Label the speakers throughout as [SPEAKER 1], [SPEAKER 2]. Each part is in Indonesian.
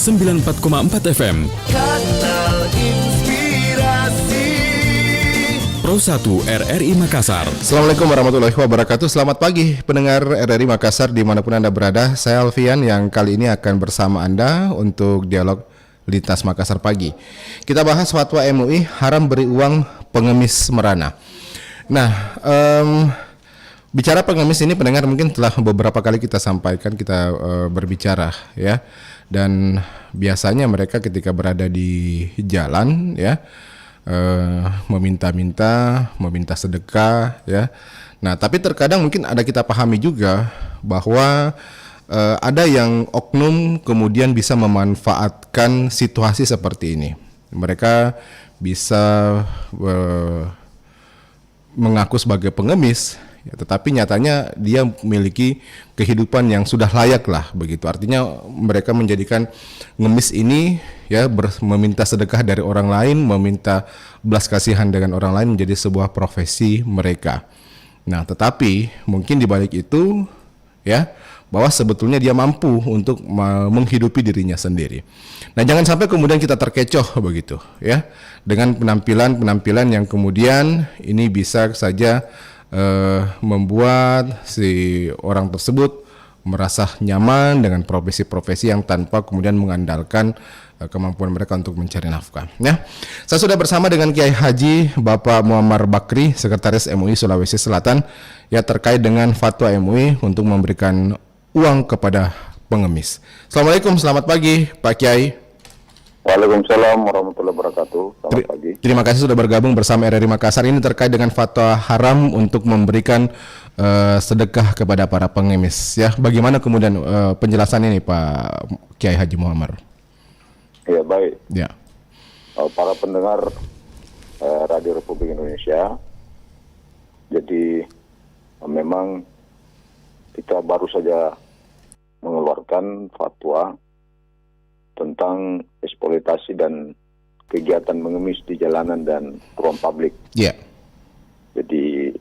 [SPEAKER 1] 94,4 FM.
[SPEAKER 2] Kanal Inspirasi
[SPEAKER 1] Pro 1 RRI Makassar.
[SPEAKER 3] Assalamualaikum warahmatullahi wabarakatuh. Selamat pagi pendengar RRI Makassar dimanapun Anda berada. Saya Alfian yang kali ini akan bersama Anda untuk dialog Lintas Makassar pagi. Kita bahas fatwa MUI haram beri uang pengemis merana. Nah, bicara pengemis ini pendengar mungkin telah beberapa kali kita sampaikan, kita berbicara ya. Dan biasanya mereka ketika berada di jalan ya, meminta sedekah ya. Nah, tapi terkadang mungkin ada kita pahami juga bahwa ada yang oknum kemudian bisa memanfaatkan situasi seperti ini. Mereka bisa mengaku sebagai pengemis, ya, tetapi nyatanya dia memiliki kehidupan yang sudah layak lah begitu. Artinya mereka menjadikan ngemis ini ya meminta sedekah dari orang lain, meminta belas kasihan dengan orang lain menjadi sebuah profesi mereka. Nah, tetapi mungkin di balik itu ya bahwa sebetulnya dia mampu untuk menghidupi dirinya sendiri. Nah, jangan sampai kemudian kita terkecoh begitu ya dengan penampilan yang kemudian ini bisa saja membuat si orang tersebut merasa nyaman dengan profesi-profesi yang tanpa kemudian mengandalkan kemampuan mereka untuk mencari nafkah. Ya, saya sudah bersama dengan Kiai Haji Bapak Muammar Bakri, Sekretaris MUI Sulawesi Selatan, ya terkait dengan fatwa MUI untuk memberikan uang kepada pengemis. Assalamualaikum, selamat pagi Pak Kiai.
[SPEAKER 4] Waalaikumsalam warahmatullahi wabarakatuh. Selamat pagi.
[SPEAKER 3] Terima kasih sudah bergabung bersama RRI Makassar. Ini terkait dengan fatwa haram untuk memberikan sedekah kepada para pengemis. Ya, bagaimana kemudian penjelasan ini Pak Kiai Haji Muammar?
[SPEAKER 4] Ya, baik.
[SPEAKER 3] Ya.
[SPEAKER 4] Para pendengar Radio Republik Indonesia, jadi memang kita baru saja mengeluarkan fatwa tentang eksploitasi dan kegiatan mengemis di jalanan dan ruang publik.
[SPEAKER 3] Ya.
[SPEAKER 4] Jadi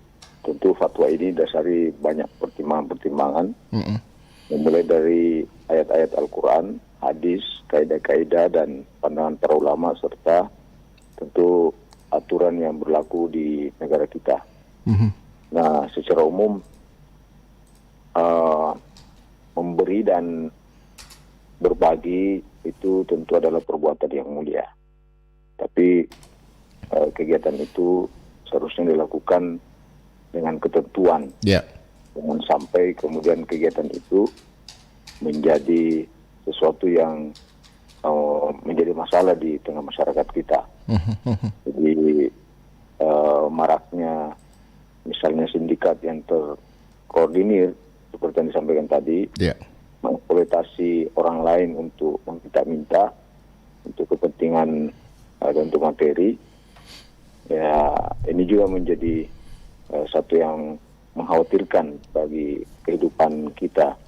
[SPEAKER 4] tentu fatwa ini dasari banyak pertimbangan-pertimbangan, memulai dari ayat-ayat Al-Quran, hadis, kaidah-kaidah dan pandangan para ulama serta tentu aturan yang berlaku di negara kita. Nah, secara umum memberi dan berbagi itu tentu adalah perbuatan yang mulia. Tapi kegiatan itu seharusnya dilakukan dengan ketentuan.
[SPEAKER 3] Ya.
[SPEAKER 4] Jangan sampai kemudian kegiatan itu menjadi sesuatu yang menjadi masalah di tengah masyarakat kita. Jadi maraknya misalnya sindikat yang terkoordinir seperti yang disampaikan tadi, mengeksploitasi orang lain untuk meminta-minta untuk kepentingan dan untuk materi, ya ini juga menjadi satu yang mengkhawatirkan bagi kehidupan kita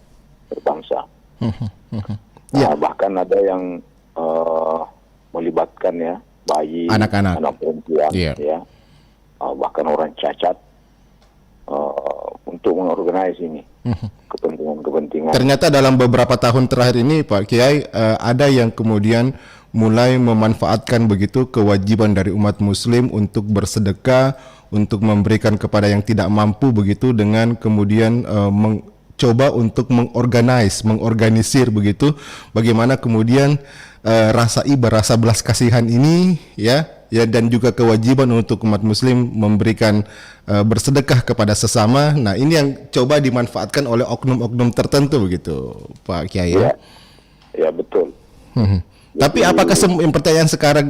[SPEAKER 4] berbangsa. Nah, bahkan ada yang melibatkan ya bayi,
[SPEAKER 3] anak-anak,
[SPEAKER 4] anak perempuan, ya, bahkan orang cacat untuk mengorganize ini kepentingan.
[SPEAKER 3] Ternyata dalam beberapa tahun terakhir ini Pak Kiai ada yang kemudian mulai memanfaatkan begitu kewajiban dari umat muslim untuk bersedekah, untuk memberikan kepada yang tidak mampu begitu dengan kemudian mencoba untuk mengorganisir begitu bagaimana kemudian rasa iba, rasa belas kasihan ini ya dan juga kewajiban untuk umat muslim memberikan bersedekah kepada sesama. Nah, ini yang coba dimanfaatkan oleh oknum-oknum tertentu begitu Pak Kiai.
[SPEAKER 4] Ya betul.
[SPEAKER 3] Tapi apakah pertanyaan sekarang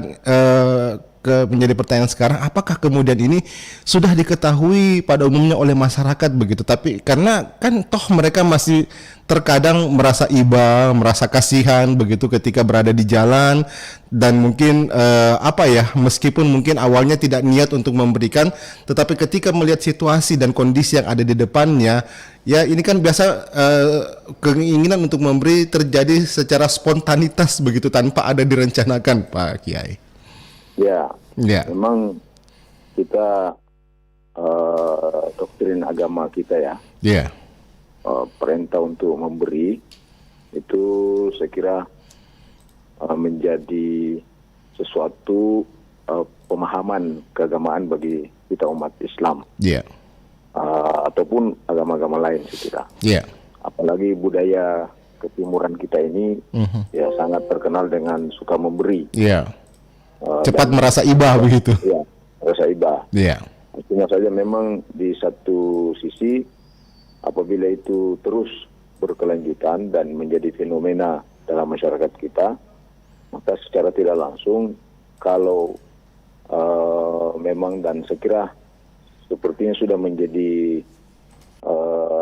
[SPEAKER 3] menjadi pertanyaan sekarang, apakah kemudian ini sudah diketahui pada umumnya oleh masyarakat begitu? Tapi karena kan toh mereka masih terkadang merasa iba, merasa kasihan begitu ketika berada di jalan dan mungkin meskipun mungkin awalnya tidak niat untuk memberikan, tetapi ketika melihat situasi dan kondisi yang ada di depannya, ya ini kan biasa keinginan untuk memberi terjadi secara spontanitas begitu tanpa ada direncanakan Pak Kiai.
[SPEAKER 4] Ya. Memang kita doktrin agama kita ya, perintah untuk memberi itu saya kira menjadi sesuatu pemahaman keagamaan bagi kita umat Islam.
[SPEAKER 3] Iya.
[SPEAKER 4] Ataupun agama-agama lain saya kira.
[SPEAKER 3] Iya.
[SPEAKER 4] Apalagi budaya ketimuran kita ini ya sangat terkenal dengan suka memberi.
[SPEAKER 3] Iya. Cepat merasa iba begitu.
[SPEAKER 4] Ya, merasa iba.
[SPEAKER 3] Iya.
[SPEAKER 4] Cuma saja memang di satu sisi apabila itu terus berkelanjutan dan menjadi fenomena dalam masyarakat kita, maka secara tidak langsung kalau memang dan sekira sepertinya sudah menjadi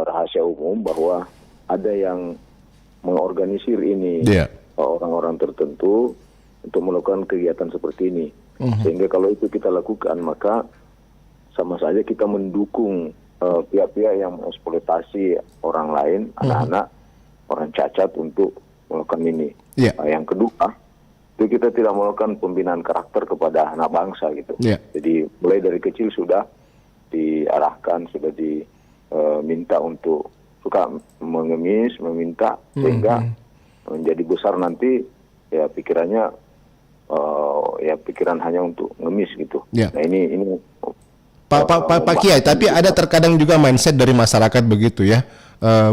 [SPEAKER 4] rahasia umum bahwa ada yang mengorganisir ini orang-orang tertentu untuk melakukan kegiatan seperti ini. Sehingga kalau itu kita lakukan maka sama saja kita mendukung pihak-pihak yang mengeksploitasi orang lain, anak-anak, orang cacat untuk melakukan ini. Yang kedua, itu kita tidak melakukan pembinaan karakter kepada anak bangsa gitu. Jadi mulai dari kecil sudah diarahkan, sudah diminta untuk suka mengemis, meminta, sehingga menjadi besar nanti ya pikirannya pikiran hanya untuk ngemis gitu. Nah ini
[SPEAKER 3] Pak Kiai, tapi ada terkadang juga mindset dari masyarakat begitu ya,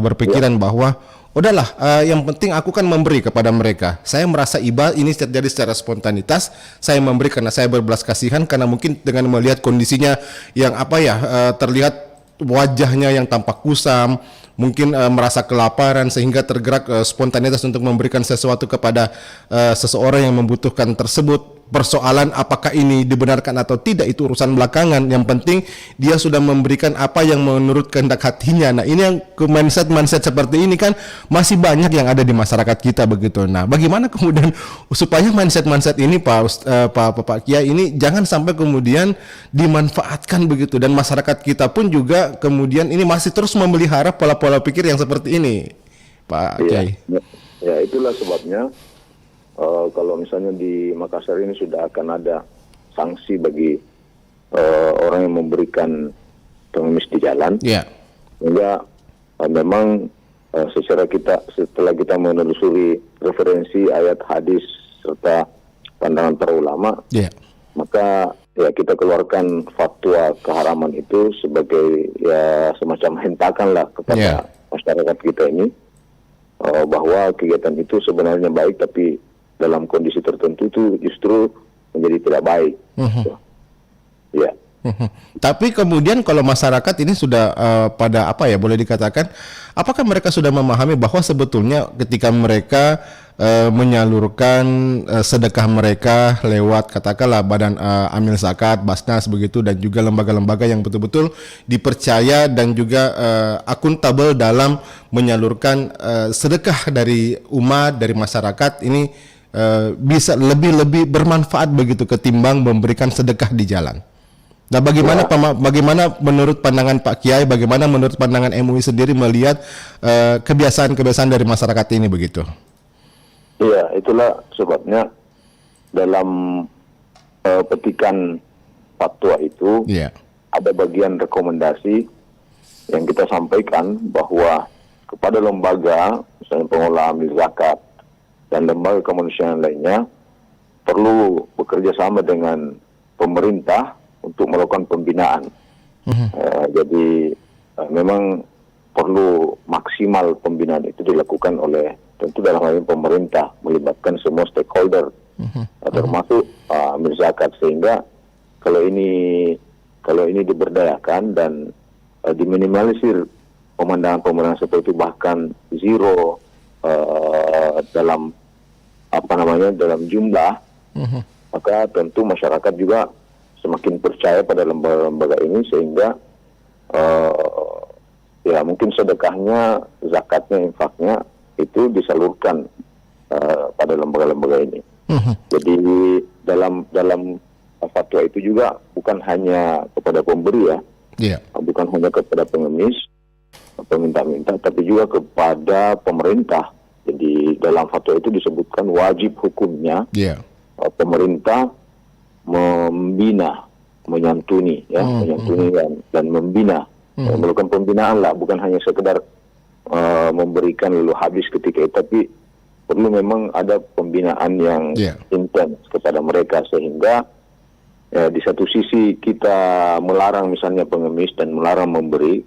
[SPEAKER 3] berpikiran bahwa udahlah, yang penting aku kan memberi kepada mereka. Saya merasa iba, ini terjadi secara spontanitas. Saya memberi karena saya berbelas kasihan, karena mungkin dengan melihat kondisinya yang terlihat wajahnya yang tampak kusam, mungkin merasa kelaparan sehingga tergerak spontanitas untuk memberikan sesuatu kepada seseorang yang membutuhkan tersebut. Persoalan apakah ini dibenarkan atau tidak itu urusan belakangan. Yang penting dia sudah memberikan apa yang menurut kehendak hatinya. Nah ini yang mindset seperti ini kan masih banyak yang ada di masyarakat kita begitu. Nah bagaimana kemudian supaya mindset ini Pak Kiai ini jangan sampai kemudian dimanfaatkan begitu, dan masyarakat kita pun juga kemudian ini masih terus memelihara pola-pola pikir yang seperti ini, Pak Kiai.
[SPEAKER 4] Ya itulah sebabnya kalau misalnya di Makassar ini sudah akan ada sanksi bagi orang yang memberikan pengemis di jalan. Sehingga memang setelah kita menelusuri referensi ayat hadis serta pandangan para ulama, maka ya kita keluarkan fatwa keharaman itu sebagai ya semacam hentakan lah kepada masyarakat kita ini, bahwa kegiatan itu sebenarnya baik, tapi dalam kondisi tertentu itu justru menjadi tidak baik.
[SPEAKER 3] Tapi kemudian kalau masyarakat ini sudah boleh dikatakan, apakah mereka sudah memahami bahwa sebetulnya ketika mereka menyalurkan sedekah mereka lewat katakanlah badan amil zakat, Basnas begitu, dan juga lembaga-lembaga yang betul-betul dipercaya dan juga akuntabel dalam menyalurkan sedekah dari umat, dari masyarakat ini bisa lebih bermanfaat begitu ketimbang memberikan sedekah di jalan. Nah, bagaimana menurut pandangan Pak Kiai, bagaimana menurut pandangan MUI sendiri melihat kebiasaan-kebiasaan dari masyarakat ini begitu?
[SPEAKER 4] Iya, itulah sebabnya dalam petikan fatwa itu ada bagian rekomendasi yang kita sampaikan bahwa kepada lembaga, misalnya pengelola amil zakat dan lembaga kemanusiaan lainnya, perlu bekerja sama dengan pemerintah untuk melakukan pembinaan. Jadi memang perlu maksimal pembinaan itu dilakukan oleh tentu dalam hal ini pemerintah, melibatkan semua stakeholder, termasuk amil zakat, sehingga kalau ini diberdayakan dan diminimalisir pemandangan seperti itu, bahkan zero dalam dalam jumlah, maka tentu masyarakat juga semakin percaya pada lembaga-lembaga ini, sehingga ya mungkin sedekahnya, zakatnya, infaknya itu disalurkan pada lembaga-lembaga ini. Jadi dalam fatwa itu juga bukan hanya kepada pemberi bukan hanya kepada pengemis, peminta-minta, tapi juga kepada pemerintah. Jadi dalam fatwa itu disebutkan wajib hukumnya pemerintah membina, menyantuni dan membina, melakukan pembinaan lah, bukan hanya sekedar memberikan lalu habis ketika itu, tapi perlu memang ada pembinaan yang intens kepada mereka, sehingga di satu sisi kita melarang misalnya pengemis dan melarang memberi,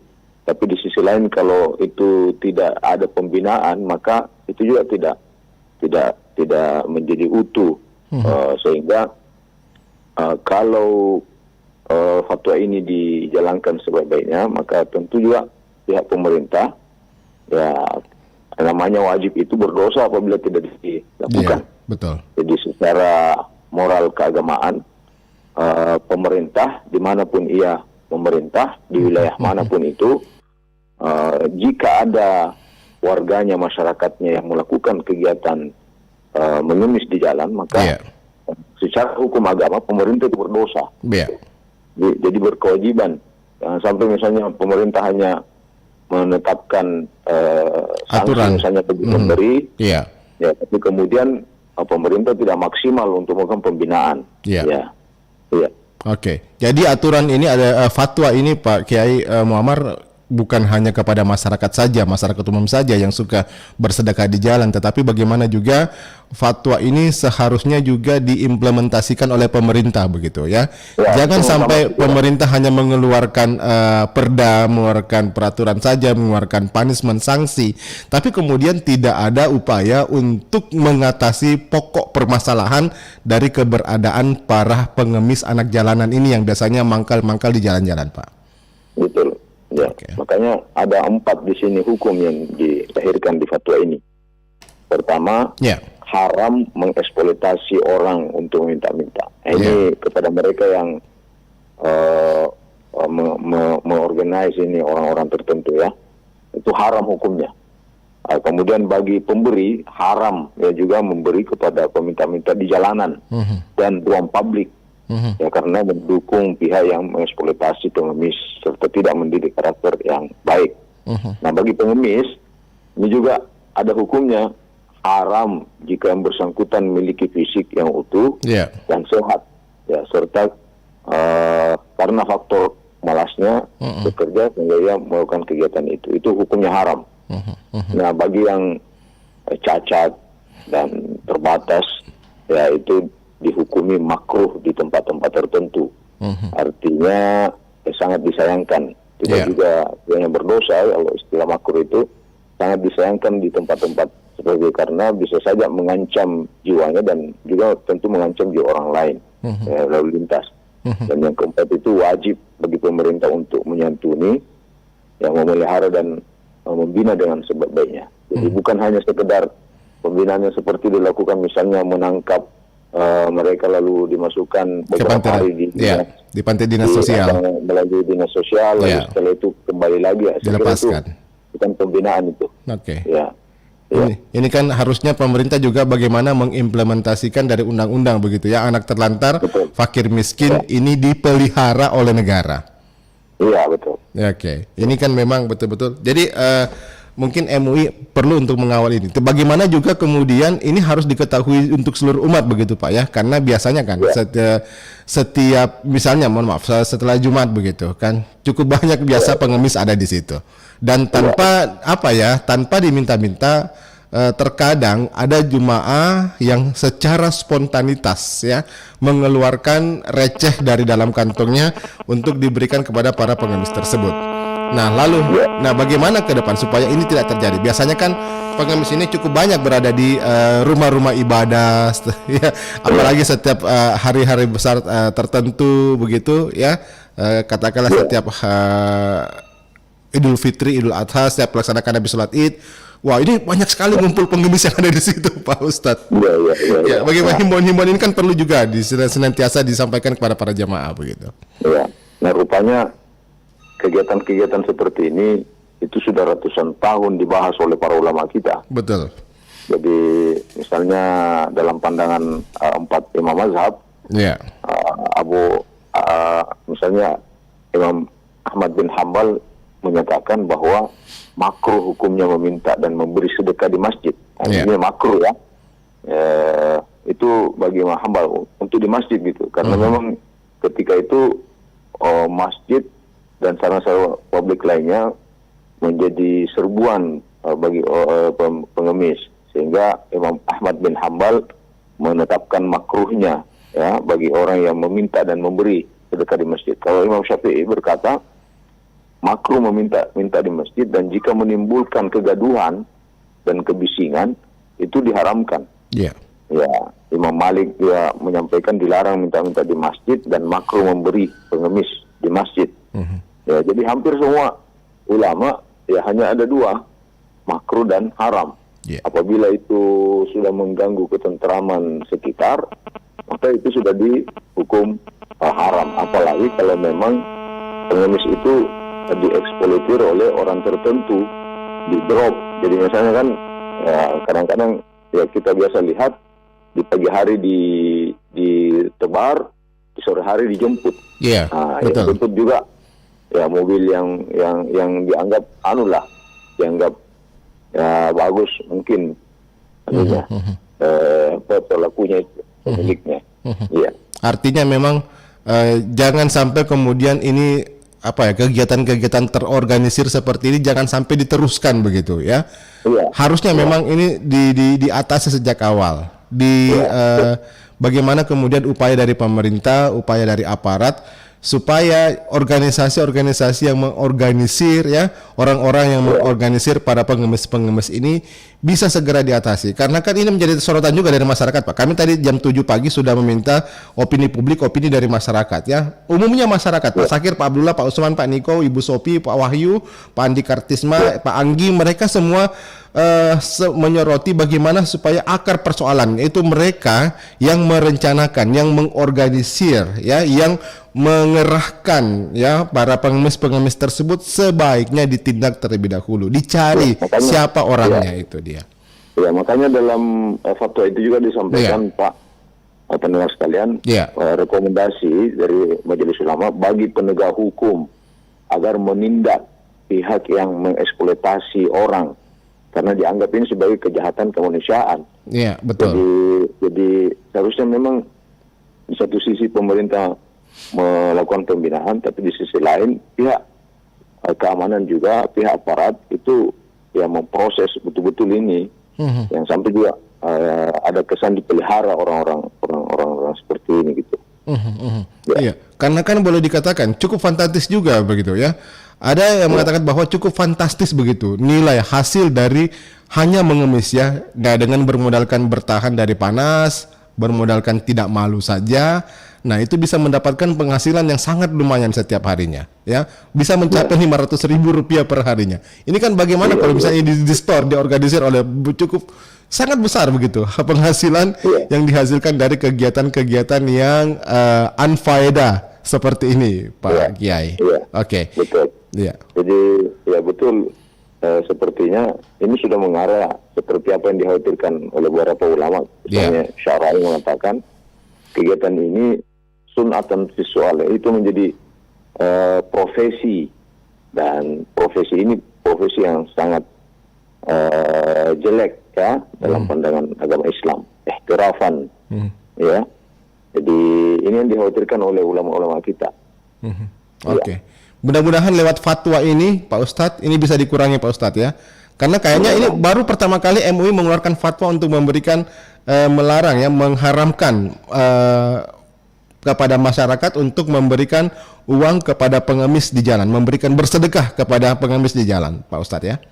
[SPEAKER 4] tapi di sisi lain kalau itu tidak ada pembinaan, maka itu juga tidak menjadi utuh. Sehingga kalau fatwa ini dijalankan sebaik-baiknya, maka tentu juga pihak pemerintah, ya namanya wajib itu berdosa apabila tidak dilakukan.
[SPEAKER 3] Betul.
[SPEAKER 4] Jadi secara moral keagamaan, pemerintah dimanapun ia memerintah di wilayah manapun itu, jika ada warganya, masyarakatnya yang melakukan kegiatan mengemis di jalan, maka secara hukum agama pemerintah itu berdosa. Jadi berkewajiban. Jangan sampai misalnya pemerintah hanya menetapkan
[SPEAKER 3] aturan
[SPEAKER 4] misalnya bagi pemberi, ya, tapi kemudian pemerintah tidak maksimal untuk melakukan pembinaan.
[SPEAKER 3] Oke. Jadi aturan ini ada fatwa ini Pak Kiai Muammar bukan hanya kepada masyarakat saja, masyarakat umum saja yang suka bersedekah di jalan, tetapi bagaimana juga fatwa ini seharusnya juga diimplementasikan oleh pemerintah begitu ya. Jangan sampai pemerintah hanya mengeluarkan perda, mengeluarkan peraturan saja, mengeluarkan punishment, sanksi, tapi kemudian tidak ada upaya untuk mengatasi pokok permasalahan dari keberadaan para pengemis anak jalanan ini yang biasanya mangkal-mangkal di jalan-jalan, Pak.
[SPEAKER 4] Betul. Ya, makanya ada 4 di sini hukum yang dilahirkan di fatwa ini. Pertama, haram mengeksploitasi orang untuk minta-minta. Ini kepada mereka yang mengorganize ini orang-orang tertentu ya, itu haram hukumnya. Kemudian bagi pemberi haram ya juga memberi kepada peminta-minta di jalanan dan ruang publik. Ya, karena mendukung pihak yang mengeksploitasi pengemis serta tidak mendidik karakter yang baik. Nah, bagi pengemis ini juga ada hukumnya, haram jika yang bersangkutan memiliki fisik yang utuh dan sehat, ya, serta karena faktor malasnya bekerja sehingga ia melakukan kegiatan itu hukumnya haram. Nah, bagi yang cacat dan terbatas, ya itu dihukumi makruh di tempat-tempat tertentu. Artinya sangat disayangkan. Tidak juga yang berdosa, kalau istilah makruh itu sangat disayangkan di tempat-tempat seperti, karena bisa saja mengancam jiwanya dan juga tentu mengancam jiwa orang lain, lalu lintas. Dan yang keempat itu wajib bagi pemerintah untuk menyantuni, yang memelihara dan membina dengan sebaik-baiknya. Jadi bukan hanya sekedar pembinaannya seperti dilakukan misalnya menangkap mereka lalu dimasukkan beberapa hari
[SPEAKER 3] di panti dinas sosial,
[SPEAKER 4] melalui dinas sosial, lalu setelah itu kembali lagi
[SPEAKER 3] dilepaskan.
[SPEAKER 4] Bukan pembinaan itu.
[SPEAKER 3] Ini kan harusnya pemerintah juga bagaimana mengimplementasikan dari undang-undang begitu ya, anak terlantar, fakir miskin ini dipelihara oleh negara.
[SPEAKER 4] Iya, betul.
[SPEAKER 3] Ini kan memang betul-betul. Jadi mungkin MUI perlu untuk mengawal ini. Bagaimana juga kemudian ini harus diketahui untuk seluruh umat begitu Pak ya, karena biasanya kan setiap misalnya mohon maaf setelah Jumat begitu kan cukup banyak biasa pengemis ada di situ, dan tanpa diminta-minta, terkadang ada jemaah yang secara spontanitas ya mengeluarkan receh dari dalam kantongnya untuk diberikan kepada para pengemis tersebut. Nah, bagaimana ke depan supaya ini tidak terjadi? Biasanya kan pengemis ini cukup banyak berada di rumah-rumah ibadah, ya, apalagi setiap hari-hari besar tertentu begitu, ya, katakanlah setiap Idul Fitri, Idul Adha, setiap melaksanakan habis sholat Id. Wah, ini banyak sekali ngumpul pengemis yang ada di situ, Pak Ustadz. Ya, bagaimana himbauan-himbauan ini kan perlu juga senantiasa disampaikan kepada para jamaah begitu.
[SPEAKER 4] Ya, nah rupanya kegiatan-kegiatan seperti ini itu sudah ratusan tahun dibahas oleh para ulama kita.
[SPEAKER 3] Betul.
[SPEAKER 4] Jadi misalnya dalam pandangan 4 imam mazhab, misalnya Imam Ahmad bin Hambal menyatakan bahwa makruh hukumnya meminta dan memberi sedekah di masjid. Ini makruh ya. Itu bagi Imam Hambal untuk di masjid gitu, karena memang ketika itu masjid dan sarana-sarana publik lainnya menjadi serbuan bagi pengemis, sehingga Imam Ahmad bin Hambal menetapkan makruhnya ya bagi orang yang meminta dan memberi sedekah di masjid. Kalau Imam Syafi'i berkata makruh minta di masjid, dan jika menimbulkan kegaduhan dan kebisingan itu diharamkan.
[SPEAKER 3] Iya.
[SPEAKER 4] Ya, Imam Malik dia menyampaikan dilarang minta-minta di masjid dan makruh memberi pengemis di masjid. Ya, jadi hampir semua ulama ya hanya ada dua, makruh dan haram.
[SPEAKER 3] Yeah.
[SPEAKER 4] Apabila itu sudah mengganggu ketentraman sekitar, maka itu sudah dihukum haram. Apalagi kalau memang pengemis itu dieksploitir oleh orang tertentu, di drop. Jadi misalnya kan ya, kadang-kadang ya kita biasa lihat di pagi hari ditebar, di sore hari dijemput.
[SPEAKER 3] Iya.
[SPEAKER 4] Nah,
[SPEAKER 3] Betul.
[SPEAKER 4] jemput juga ya mobil yang dianggap dianggap ya bagus mungkin pelakunya itu, pemiliknya. Iya.
[SPEAKER 3] Artinya memang jangan sampai kemudian ini kegiatan-kegiatan terorganisir seperti ini jangan sampai diteruskan begitu ya.
[SPEAKER 4] Iya.
[SPEAKER 3] Harusnya memang ini diatasi sejak awal. Bagaimana kemudian upaya dari pemerintah, upaya dari aparat supaya organisasi-organisasi yang mengorganisir ya, orang-orang yang mengorganisir para pengemis-pengemis ini bisa segera diatasi. Karena kan ini menjadi sorotan juga dari masyarakat, Pak. Kami tadi jam 7 pagi sudah meminta opini publik, opini dari masyarakat ya. Umumnya masyarakat, Pak Sakir, Pak Abdullah, Pak Usman, Pak Niko, Ibu Sopi, Pak Wahyu, Pak Andi Kartisma, Pak Anggi, mereka semua menyoroti bagaimana supaya akar persoalan, yaitu mereka yang merencanakan, yang mengorganisir ya, yang mengerahkan ya para pengemis-pengemis tersebut sebaiknya ditindak terlebih dahulu, dicari siapa orangnya itu dia.
[SPEAKER 4] Ya, makanya dalam fatwa itu juga disampaikan Pak pendengar sekalian, rekomendasi dari Majelis Ulama bagi penegak hukum agar menindak pihak yang mengeksploitasi orang, karena dianggap ini sebagai kejahatan kemanusiaan.
[SPEAKER 3] Iya, betul.
[SPEAKER 4] Jadi seharusnya memang di satu sisi pemerintah melakukan pembinaan, tapi di sisi lain pihak keamanan juga, pihak aparat itu yang memproses betul-betul ini, yang sampai juga ada kesan dipelihara orang-orang seperti ini gitu.
[SPEAKER 3] Iya, karena kan boleh dikatakan cukup fantastis juga begitu ya. Ada yang mengatakan bahwa cukup fantastis begitu nilai hasil dari hanya mengemis ya, dengan bermodalkan bertahan dari panas, bermodalkan tidak malu saja. Nah, itu bisa mendapatkan penghasilan yang sangat lumayan setiap harinya ya, bisa mencapai 500.000 rupiah per harinya. Ini kan bagaimana kalau misalnya di store diorganisir oleh cukup sangat besar begitu penghasilan yang dihasilkan dari kegiatan-kegiatan yang unfaedah seperti ini, Pak Kiai. Oke.
[SPEAKER 4] Betul.
[SPEAKER 3] Iya.
[SPEAKER 4] Jadi ya betul, sepertinya ini sudah mengarah seperti apa yang dikhawatirkan oleh beberapa ulama. Misalnya Syara'i mengatakan kegiatan ini sunatan visual, itu menjadi profesi, dan profesi ini profesi yang sangat jelek ya dalam pandangan agama Islam, ihtirafan ya. Jadi ini yang dikhawatirkan oleh ulama-ulama kita.
[SPEAKER 3] Oke. Mudah-mudahan lewat fatwa ini Pak Ustadz ini bisa dikurangi Pak Ustadz ya. Karena kayaknya ini baru pertama kali MUI mengeluarkan fatwa untuk memberikan melarang ya, mengharamkan kepada masyarakat untuk memberikan uang kepada pengemis di jalan, memberikan bersedekah kepada pengemis di jalan, Pak Ustadz ya.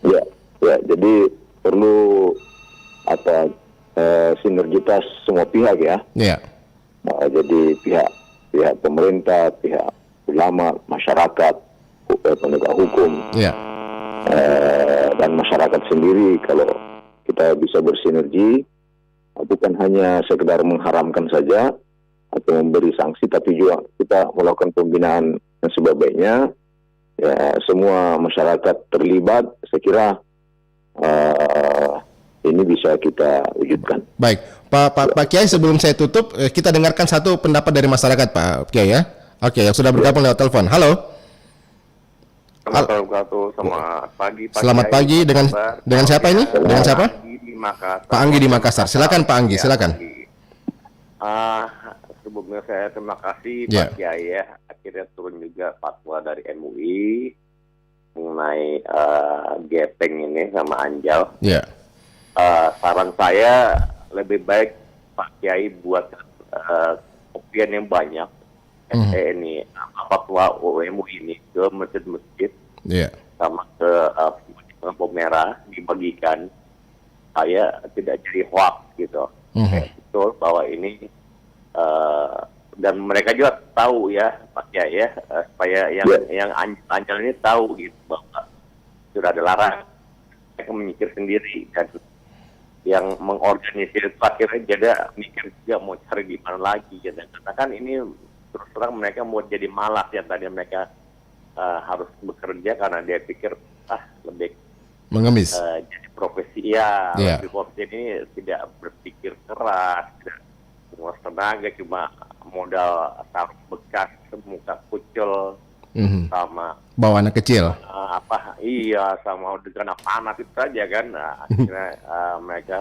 [SPEAKER 4] Ya, jadi perlu sinergitas semua pihak ya.
[SPEAKER 3] Iya.
[SPEAKER 4] Jadi pihak pemerintah, pihak ulama, masyarakat, penegak hukum, dan masyarakat sendiri. Kalau kita bisa bersinergi, bukan hanya sekedar mengharamkan saja atau memberi sanksi, tapi juga kita melakukan pembinaan dan sebagainya. Ya, semua masyarakat terlibat, saya kira ini bisa kita wujudkan.
[SPEAKER 3] Baik, Pak Kiai, sebelum saya tutup, kita dengarkan satu pendapat dari masyarakat, Pak Kiai ya. Oke, yang sudah bergabung lewat telepon. Halo.
[SPEAKER 5] Selamat pagi.
[SPEAKER 3] Selamat pagi, dengan siapa ini? Dengan siapa? Pak Anggi di Makassar. Silakan Pak Anggi, silakan.
[SPEAKER 5] Sebelumnya saya terima kasih Pak Kiai ya, akhirnya turun juga fatwa dari MUI mengenai gepeng ini sama Anjal. saran saya lebih baik Pak Kiai buat kopian yang banyak ini fatwa UMU ini ke masjid-masjid sama ke lampu merah dibagikan, saya tidak jadi hoax gitu. Betul bahwa ini dan mereka juga tahu ya Pak Kiai ya, supaya yang Anjal ini tahu gitu bahwa sudah ada larangan, mereka memikir sendiri, dan yang mengorganisir itu akhirnya jadi mikir juga mau cari di mana lagi gitu. Karena kan ini terus terang mereka mau jadi malas ya, tadi mereka harus bekerja karena dia pikir lebih
[SPEAKER 3] mengemis
[SPEAKER 5] jadi profesi lebih profesi ini tidak berpikir keras, tidak menguras tenaga, cuma modal sarung bekas, muka kucel, sama
[SPEAKER 3] bawa anak kecil
[SPEAKER 5] sama dengan panas itu saja kan. Akhirnya mereka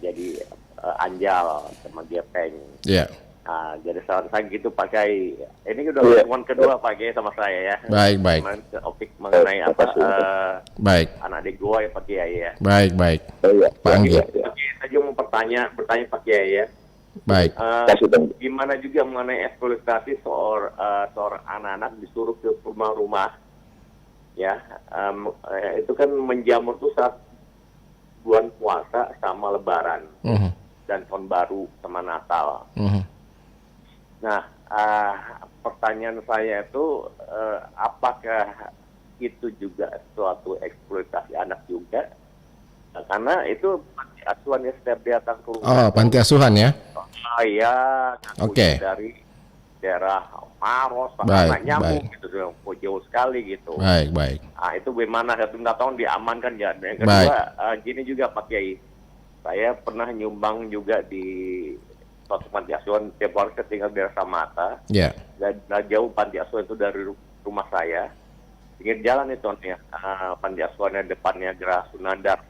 [SPEAKER 5] jadi anjal sama gepeng. Jadi saran saya gitu Pak Kiai. Ini udah pertemuan kedua Pak Kiai sama saya ya.
[SPEAKER 3] Baik.
[SPEAKER 5] Topik mengenai
[SPEAKER 3] baik.
[SPEAKER 5] anak adik gua ya Pak Kiai ya.
[SPEAKER 3] Baik. Pak Anggi.
[SPEAKER 5] Saya juga mau bertanya Pak Kiai ya.
[SPEAKER 3] Baik.
[SPEAKER 5] Gimana juga mengenai eksploitasi seorang anak-anak disuruh ke rumah-rumah, ya, itu kan menjamur tuh saat bulan puasa sama Lebaran dan Tahun Baru sama Natal. Nah, pertanyaan saya itu apakah itu juga suatu eksploitasi anak juga? Karena itu panti asuhan yang setiap datang ke rumah.
[SPEAKER 3] Panti asuhan ya?
[SPEAKER 5] Iya, dari daerah Maros, nyambung gitu, jauh sekali gitu.
[SPEAKER 3] Baik.
[SPEAKER 5] Itu bagaimana satu tahun diamankan ya. Yang kedua, gini juga Pak Kiai, saya pernah nyumbang juga di suatu panti asuhan, tiap hari saya tinggal di daerah Samata. Dan jauh panti asuhan itu dari rumah saya, pinggir jalan itu ya, panti asuhannya depannya Gerah Sunandar.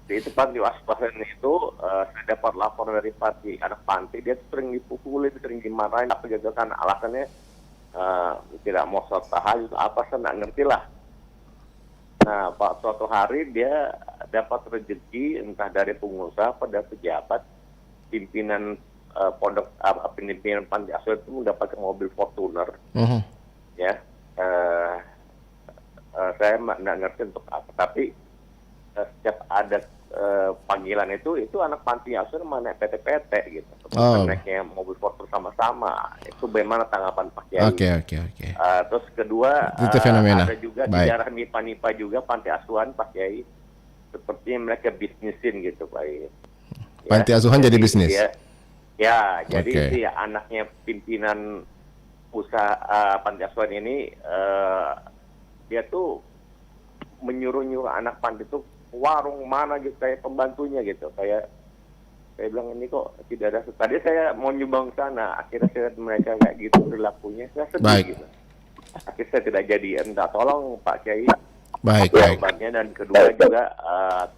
[SPEAKER 5] Di itu panti asuhan itu saya dapat laporan dari anak panti, dia sering dipukuli, sering dimarahin, apa gitu kan, alasannya tidak mau sholat tahajud apa, saya nggak ngerti lah. Nah, suatu hari dia dapat rezeki entah dari pengusaha pada pejabat, pimpinan pondok pimpinan panti asuhan itu mendapatkan mobil Fortuner. Saya nggak ngerti untuk apa, tapi setiap ada panggilan itu anak panti asuhan mana PT-PT gitu, naiknya mobil Fortuner sama-sama. Itu bagaimana tanggapan Pak Kiai?
[SPEAKER 3] Oke.
[SPEAKER 5] Terus kedua,
[SPEAKER 3] itu fenomena.
[SPEAKER 5] ada juga di daerah Nipa juga panti asuhan Pak Kiai, sepertinya mereka bisnisin gitu Pak Kiai.
[SPEAKER 3] Panti asuhan jadi bisnis.
[SPEAKER 5] Jadi si anaknya pimpinan usaha panti asuhan ini dia tuh menyuruh anak panti itu warung mana gitu, kayak pembantunya gitu. Kayak saya bilang ini kok tidak ada. Tadi saya mau nyumbang sana, akhirnya saya lihat mereka kayak gitu perilakunya, saya sedih gitu. Akhirnya saya tidak jadi. Tolong Pak Kiai jawabannya, dan kedua juga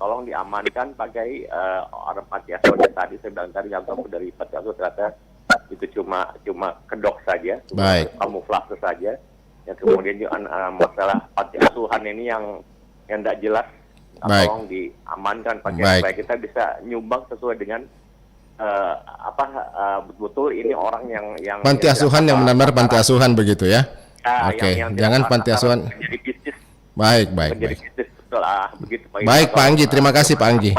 [SPEAKER 5] tolong diamankan Pak Kiai orang panti asuhan tadi saya bilang tadi, yang tahu dari panti asuhan ternyata itu cuma kedok saja, kamuflase saja. Yang kemudian juga masalah panti asuhan ini yang tidak jelas. Tolong diamankan Pak Kiai, supaya kita bisa nyumbang sesuai dengan betul ini orang yang
[SPEAKER 3] panti asuhan yang benar-benar panti asuhan begitu ya. Jangan panti asuhan
[SPEAKER 5] menjadi bisnis.
[SPEAKER 3] Baik.
[SPEAKER 5] Bisnis, betul, begitu Pak.
[SPEAKER 3] Baik Pak Anggi, terima kasih Pak Anggi.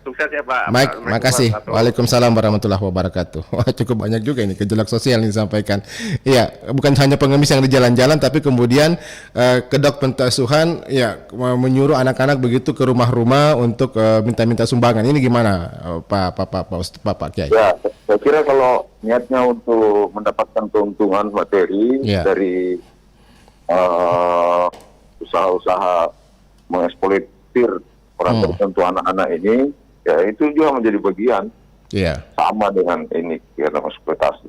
[SPEAKER 5] Sukses ya Pak.
[SPEAKER 3] Baik, makasih. Waalaikumsalam warahmatullahi wabarakatuh. Wah, cukup banyak juga ini gejolak sosial yang disampaikan. Iya, bukan hanya pengemis yang di jalan-jalan, tapi kemudian kedok panti asuhan menyuruh anak-anak begitu ke rumah-rumah untuk minta-minta sumbangan. Ini gimana Pak Kiai?
[SPEAKER 4] Ya, saya kira kalau niatnya untuk mendapatkan keuntungan materi dari usaha-usaha mengeksploitir orang tertentu, anak-anak ini, ya itu juga menjadi bagian sama dengan ini kegiatan eksploitasi.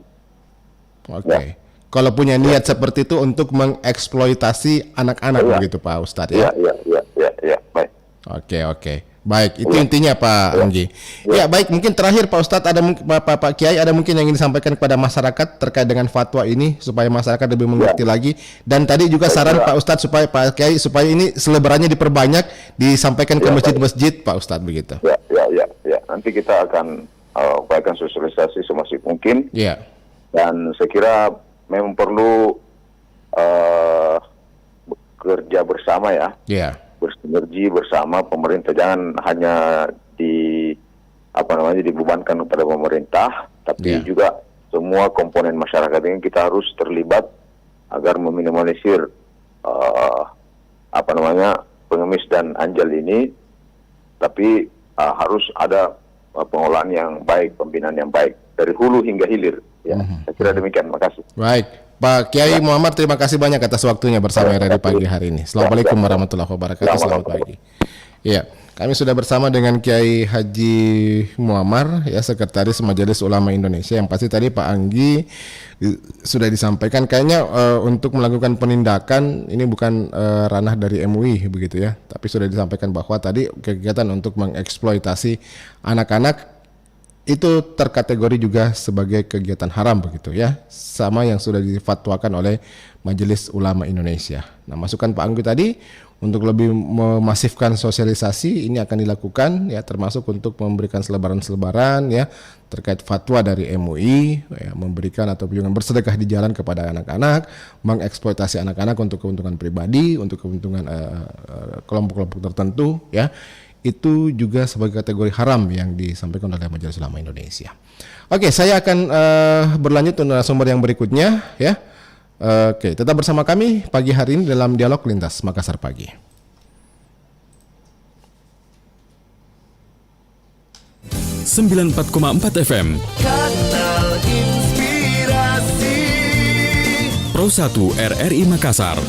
[SPEAKER 3] Kalau punya niat seperti itu untuk mengeksploitasi anak-anak begitu Pak Ustadz ya?
[SPEAKER 4] Iya, baik.
[SPEAKER 3] Oke. Baik, itu intinya Pak Anggi. Ya, baik, mungkin terakhir Pak Ustadz, ada Pak Kiai, ada mungkin yang ingin disampaikan kepada masyarakat terkait dengan fatwa ini supaya masyarakat lebih mengerti lagi. Dan tadi juga saran Pak Ustadz supaya Pak Kiai supaya ini selebarannya diperbanyak, disampaikan ke masjid-masjid Pak Ustadz begitu.
[SPEAKER 4] Ya. Nanti kita akan upayakan sosialisasi semasif mungkin.
[SPEAKER 3] Ya.
[SPEAKER 4] Dan saya kira memang perlu bekerja bersama ya.
[SPEAKER 3] Ya.
[SPEAKER 4] Bersinergi bersama pemerintah, jangan hanya dibebankan kepada pemerintah, tapi juga semua komponen masyarakat ini kita harus terlibat agar meminimalisir pengemis dan anjal ini, tapi harus ada pengolahan yang baik, pembinaan yang baik dari hulu hingga hilir. Ya, saya kira demikian. Makasih.
[SPEAKER 3] Baik. Pak Kiai Muhammad, terima kasih banyak atas waktunya bersama RRI pagi hari ini. Assalamualaikum warahmatullahi wabarakatuh. Selamat pagi. Ya, kami sudah bersama dengan Kiai Haji Muammar, ya, Sekretaris Majelis Ulama Indonesia. Yang pasti tadi Pak Anggi sudah disampaikan, kayaknya untuk melakukan penindakan ini bukan ranah dari MUI begitu ya, tapi sudah disampaikan bahwa tadi kegiatan untuk mengeksploitasi anak-anak itu terkategori juga sebagai kegiatan haram begitu ya, sama yang sudah difatwakan oleh Majelis Ulama Indonesia. Nah, masukan Pak Anggi tadi untuk lebih memasifkan sosialisasi ini akan dilakukan ya, termasuk untuk memberikan selebaran-selebaran ya terkait fatwa dari MUI ya, memberikan atau juga bersedekah di jalan kepada anak-anak, mengeksploitasi anak-anak untuk keuntungan pribadi, untuk keuntungan kelompok-kelompok tertentu ya. Itu juga sebagai kategori haram yang disampaikan oleh Majelis Ulama Indonesia. Oke, saya akan berlanjut untuk narasumber yang berikutnya ya. Oke, tetap bersama kami pagi hari ini dalam Dialog Lintas Makassar Pagi.
[SPEAKER 1] ...94,4 FM
[SPEAKER 2] Kanal Inspirasi
[SPEAKER 1] Pro 1 RRI Makassar.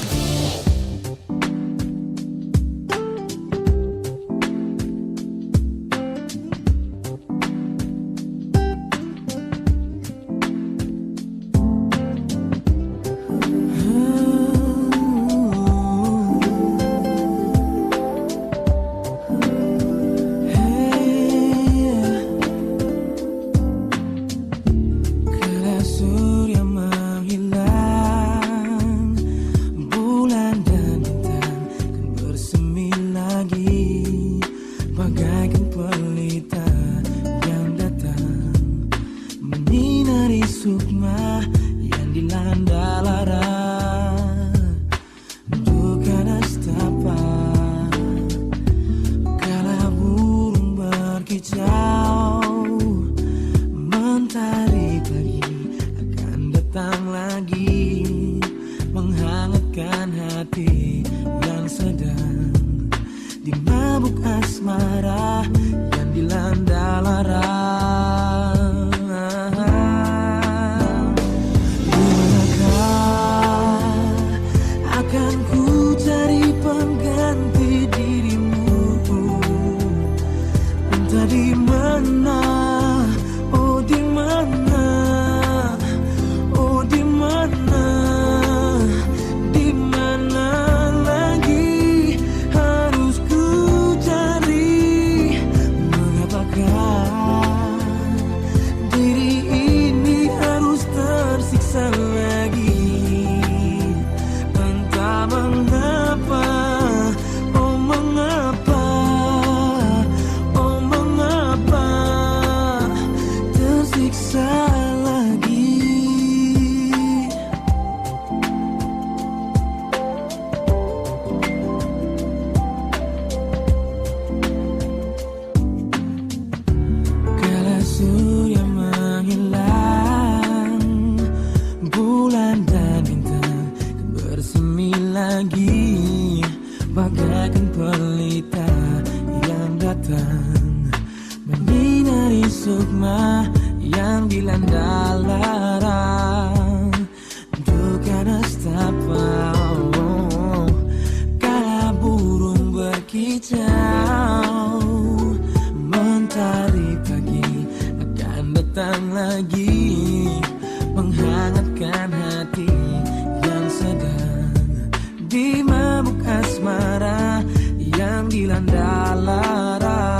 [SPEAKER 2] di mabuk asmara yang dilanda lara.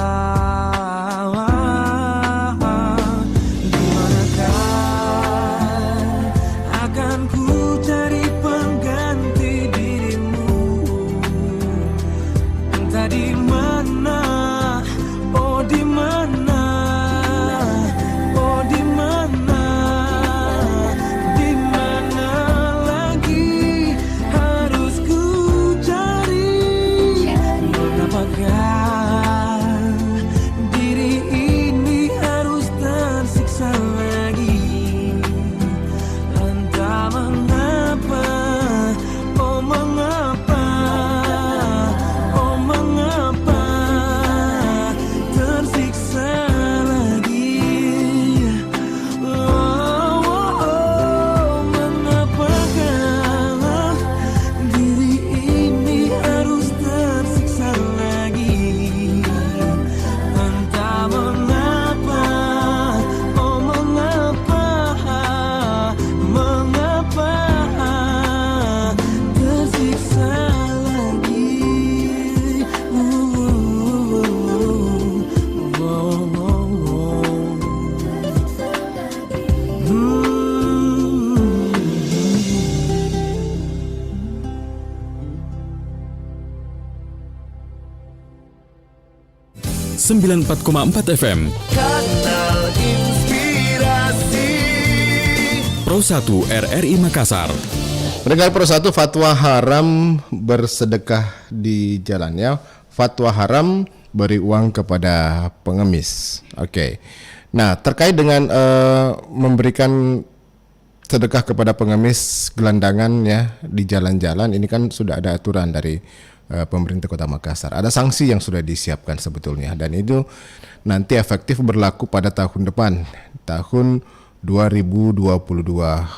[SPEAKER 1] 94,4 FM.
[SPEAKER 2] Kanal Inspirasi.
[SPEAKER 1] Pro 1 RRI Makassar.
[SPEAKER 3] Pendengar Pro 1, fatwa haram bersedekah di jalannya, fatwa haram beri uang kepada pengemis. Oke. Nah, terkait dengan memberikan sedekah kepada pengemis gelandangan ya di jalan-jalan, ini kan sudah ada aturan dari pemerintah Kota Makassar. Ada sanksi yang sudah disiapkan sebetulnya, dan itu nanti efektif berlaku pada tahun depan, tahun 2022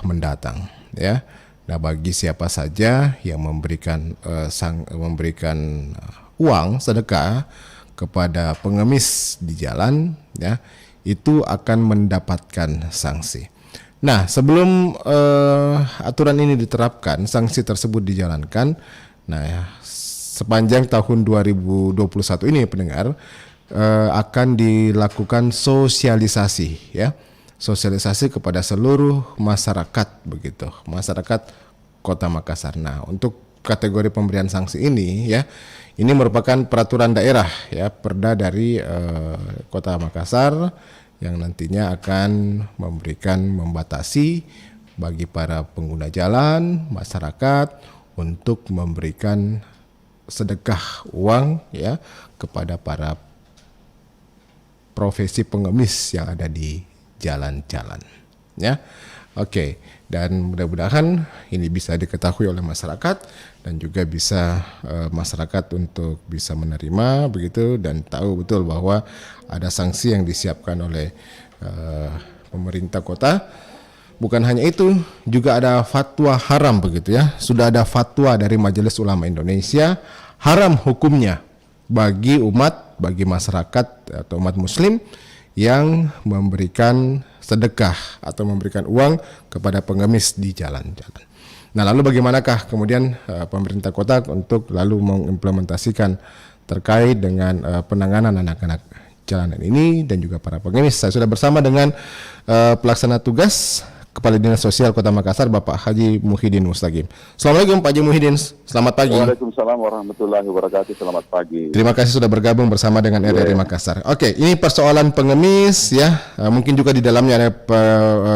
[SPEAKER 3] mendatang ya. Nah, bagi siapa saja yang memberikan uang sedekah kepada pengemis di jalan ya, itu akan mendapatkan sanksi. Nah, sebelum aturan ini diterapkan, sanksi tersebut dijalankan. Nah, sepanjang tahun 2021 ini pendengar akan dilakukan sosialisasi ya. Sosialisasi kepada seluruh masyarakat begitu. Masyarakat Kota Makassar. Nah, untuk kategori pemberian sanksi ini ya, ini merupakan peraturan daerah ya, perda dari Kota Makassar yang nantinya akan membatasi bagi para pengguna jalan, masyarakat untuk memberikan sedekah uang ya kepada para profesi pengemis yang ada di jalan-jalan ya. Oke, dan mudah-mudahan ini bisa diketahui oleh masyarakat dan juga bisa masyarakat untuk bisa menerima begitu dan tahu betul bahwa ada sanksi yang disiapkan oleh pemerintah kota. Bukan hanya itu, juga ada fatwa haram begitu ya. Sudah ada fatwa dari Majelis Ulama Indonesia, haram hukumnya bagi bagi masyarakat atau umat muslim yang memberikan sedekah atau memberikan uang kepada pengemis di jalan-jalan. Nah, lalu bagaimanakah kemudian pemerintah kota untuk lalu mengimplementasikan terkait dengan penanganan anak-anak jalanan ini dan juga para pengemis? Saya sudah bersama dengan pelaksana tugas Kepala Dinas Sosial Kota Makassar, Bapak Haji Muhyiddin Mustaqim. Assalamualaikum Pak Haji Muhyiddin, selamat pagi.
[SPEAKER 4] Waalaikumsalam warahmatullahi wabarakatuh, selamat pagi.
[SPEAKER 3] Terima kasih sudah bergabung bersama dengan RRI Makassar. Oke, ini persoalan pengemis ya, mungkin juga di dalamnya ada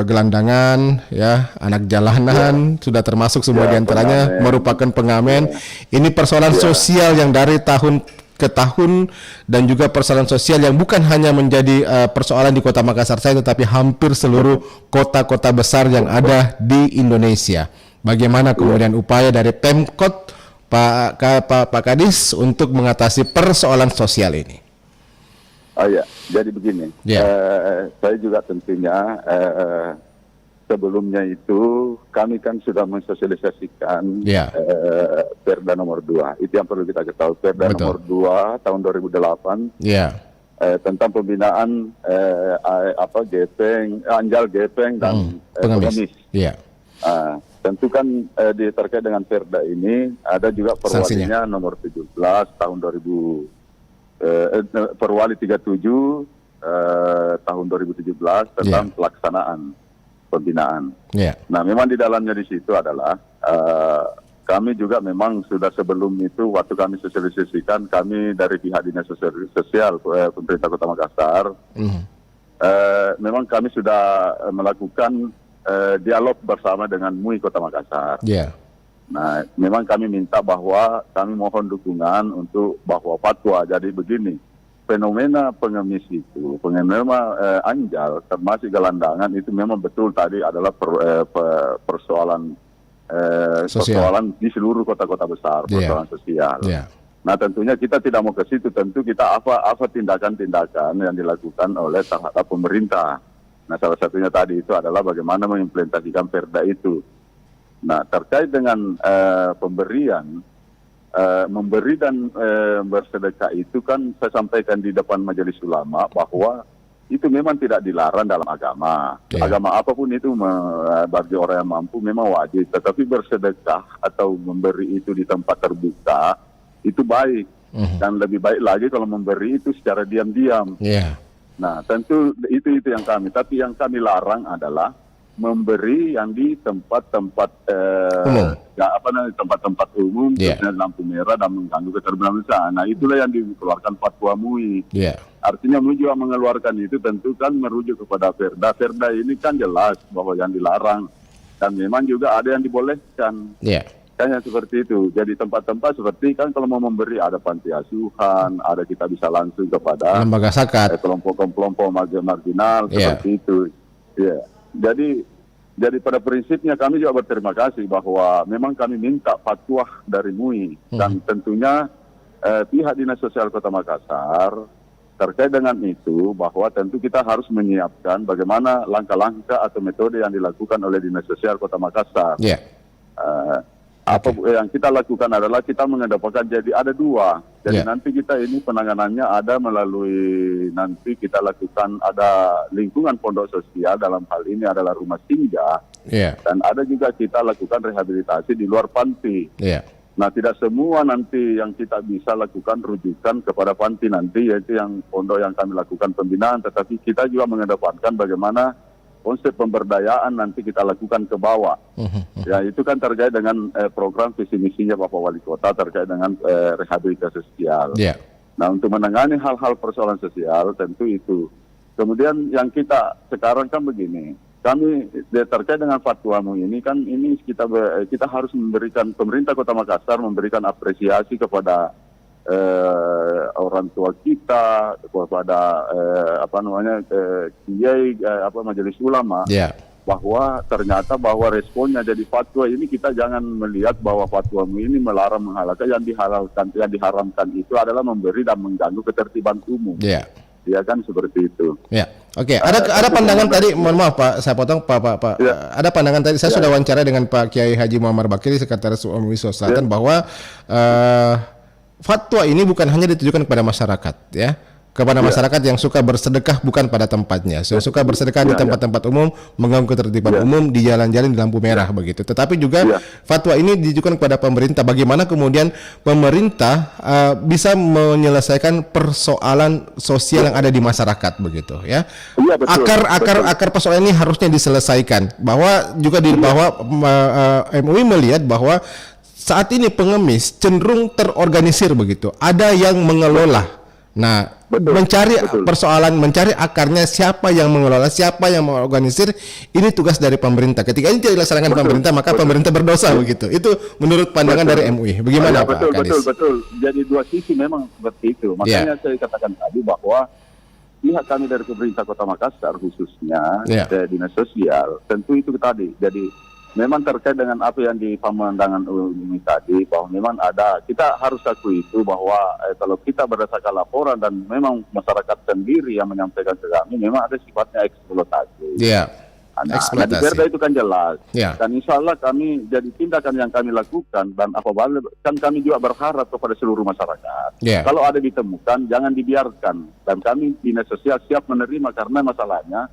[SPEAKER 3] gelandangan ya, anak jalanan sudah termasuk semua diantaranya merupakan pengamen. Ini persoalan sosial yang dari tahun ke tahun dan juga persoalan sosial yang bukan hanya menjadi persoalan di Kota Makassar saja, tetapi hampir seluruh kota-kota besar yang ada di Indonesia. Bagaimana kemudian upaya dari Pemkot Pak Kadis untuk mengatasi persoalan sosial ini?
[SPEAKER 4] Oh ya, jadi begini. Saya juga tentunya sebelumnya itu kami kan sudah mensosialisasikan Perda nomor 2. Itu yang perlu kita ketahui. Perda nomor 2 tahun 2008 tentang pembinaan anjal gepeng dan pengemis. Tentu kan terkait dengan Perda ini ada juga perwalinya nomor 17 tahun 2000 perwali 37 tahun 2017 tentang pelaksanaan pembinaan. Nah, memang di dalamnya di situ adalah
[SPEAKER 6] kami juga memang sudah sebelum itu waktu kami sosialisasikan, kami dari pihak Dinas Sosial Pemerintah Kota Makassar, memang kami sudah melakukan dialog bersama dengan MUI Kota Makassar.
[SPEAKER 3] Ya.
[SPEAKER 6] Nah, memang kami minta bahwa kami mohon dukungan untuk bahwa fatwa. Jadi begini, fenomena pengemis itu, fenomena anjal, termasuk gelandangan itu memang betul tadi adalah persoalan persoalan di seluruh kota-kota besar, persoalan sosial. Nah, tentunya kita tidak mau ke situ. Tentu kita apa tindakan-tindakan yang dilakukan oleh terhadap pemerintah. Nah, salah satunya tadi itu adalah bagaimana mengimplementasikan perda itu. Nah, terkait dengan pemberian, memberi dan bersedekah itu kan saya sampaikan di depan Majelis Ulama bahwa itu memang tidak dilarang dalam agama. Agama apapun itu bagi orang yang mampu memang wajib. Tetapi bersedekah atau memberi itu di tempat terbuka itu baik. Dan lebih baik lagi kalau memberi itu secara diam-diam. Nah, tentu itu yang kami. Tapi yang kami larang adalah memberi yang di tempat-tempat tempat-tempat umum, khususnya lampu merah dan mengganggu ketertiban bersama. Nah, itulah yang dikeluarkan fatwa MUI. Artinya MUI juga mengeluarkan itu tentu kan merujuk kepada perda. Perda ini kan jelas bahwa yang dilarang dan memang juga ada yang dibolehkan. Kan yang seperti itu. Jadi tempat-tempat seperti kan kalau mau memberi ada panti asuhan, ada kita bisa langsung kepada
[SPEAKER 3] lembaga zakat,
[SPEAKER 6] kelompok-kelompok marginal seperti itu. Jadi pada prinsipnya kami juga berterima kasih bahwa memang kami minta fatwa dari MUI dan tentunya pihak Dinas Sosial Kota Makassar terkait dengan itu bahwa tentu kita harus menyiapkan bagaimana langkah-langkah atau metode yang dilakukan oleh Dinas Sosial Kota Makassar. Apa yang kita lakukan adalah kita mengedepankan jadi ada dua. Jadi nanti kita ini penanganannya ada melalui nanti kita lakukan ada lingkungan pondok sosial, dalam hal ini adalah rumah singgah. Dan ada juga kita lakukan rehabilitasi di luar panti. Nah, tidak semua nanti yang kita bisa lakukan rujukan kepada panti nanti, yaitu yang pondok yang kami lakukan pembinaan, tetapi kita juga mengedepankan bagaimana konsep pemberdayaan nanti kita lakukan ke bawah. Ya, itu kan terkait dengan program visi misinya Bapak Wali Kota terkait dengan rehabilitasi sosial. Nah, untuk menangani hal-hal persoalan sosial tentu itu. Kemudian yang kita sekarang kan begini, kami terkait dengan fatwa MUI ini kan ini kita harus memberikan, pemerintah Kota Makassar memberikan apresiasi kepada orang tua kita, kepada kiai Majelis Ulama, bahwa ternyata bahwa responnya jadi fatwa ini kita jangan melihat bahwa fatwa ini melarang menghalalkan, yang diharamkan itu adalah memberi dan mengganggu ketertiban umum. Ya kan seperti itu.
[SPEAKER 3] Oke. Ada pandangan tadi, mohon maaf Pak, saya potong Pak. Ada pandangan tadi, saya sudah wawancara dengan Pak Kiai Haji Muhammad Bakri, Sekretaris MUI Sulawesi Selatan, bahwa fatwa ini bukan hanya ditujukan kepada masyarakat, kepada masyarakat yang suka bersedekah bukan pada tempatnya, yang suka bersedekah di tempat-tempat umum, mengganggu ketertiban umum, di jalan-jalan di lampu merah begitu. Tetapi juga fatwa ini ditujukan kepada pemerintah. Bagaimana kemudian pemerintah bisa menyelesaikan persoalan sosial yang ada di masyarakat begitu, akar persoalan ini harusnya diselesaikan. Bahwa juga bahwa MUI melihat bahwa saat ini pengemis cenderung terorganisir begitu. Ada yang mengelola. Nah, mencari persoalan, mencari akarnya, siapa yang mengelola, siapa yang mengorganisir, ini tugas dari pemerintah. Ketika ini tidak dilaksanakan pemerintah, maka pemerintah berdosa begitu. Itu menurut pandangan dari MUI. Bagaimana Pak Kadis?
[SPEAKER 6] Betul. Jadi dua sisi memang seperti itu. Makanya saya katakan tadi bahwa pihak kami dari pemerintah Kota Makassar khususnya Dinas Sosial, tentu itu tadi. Jadi memang terkait dengan apa yang di pemandangan umum tadi, bahwa memang ada, kita harus akui itu bahwa kalau kita berdasarkan laporan dan memang masyarakat sendiri yang menyampaikan ke kami, memang ada sifatnya eksploitasi. Nah, di perda itu kan jelas. Dan insya Allah kami, jadi tindakan yang kami lakukan dan apabila kan kami juga berharap kepada seluruh masyarakat. Kalau ada ditemukan, jangan dibiarkan. Dan kami Dinas Sosial siap menerima, karena masalahnya